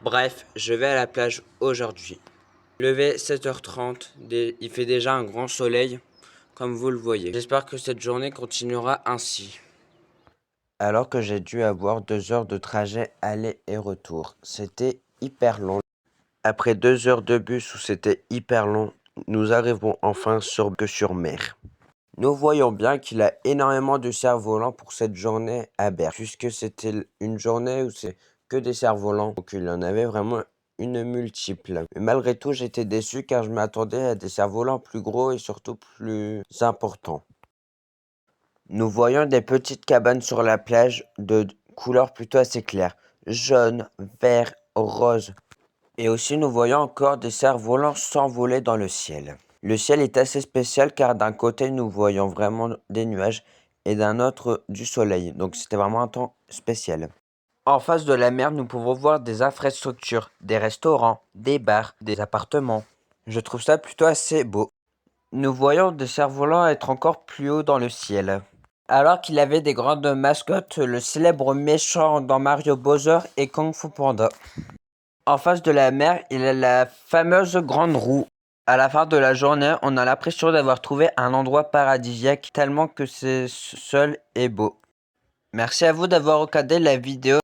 Bref, je vais à la plage aujourd'hui. Levé 7h30, il fait déjà un grand soleil, comme vous le voyez. J'espère que cette journée continuera ainsi. Alors que j'ai dû avoir 2 heures de trajet aller et retour. C'était hyper long. Après 2 heures de bus où c'était hyper long, nous arrivons enfin sur mer. Nous voyons bien qu'il a énormément de cerfs-volants pour cette journée à Berck, puisque c'était une journée où c'est que des cerfs-volants, donc il y en avait vraiment une multiple. Mais malgré tout, j'étais déçu car je m'attendais à des cerfs-volants plus gros et surtout plus importants. Nous voyons des petites cabanes sur la plage de couleurs plutôt assez claires, jaune, vert, rose. Et aussi nous voyons encore des cerfs-volants s'envoler dans le ciel. Le ciel est assez spécial car d'un côté nous voyons vraiment des nuages et d'un autre du soleil. Donc c'était vraiment un temps spécial. En face de la mer, nous pouvons voir des infrastructures, des restaurants, des bars, des appartements. Je trouve ça plutôt assez beau. Nous voyons des cerfs-volants être encore plus haut dans le ciel. Alors qu'il avait des grandes mascottes, le célèbre méchant dans Mario Bowser et Kung Fu Panda. En face de la mer, il y a la fameuse grande roue. À la fin de la journée, on a l'impression d'avoir trouvé un endroit paradisiaque tellement que c'est seul et beau. Merci à vous d'avoir regardé la vidéo.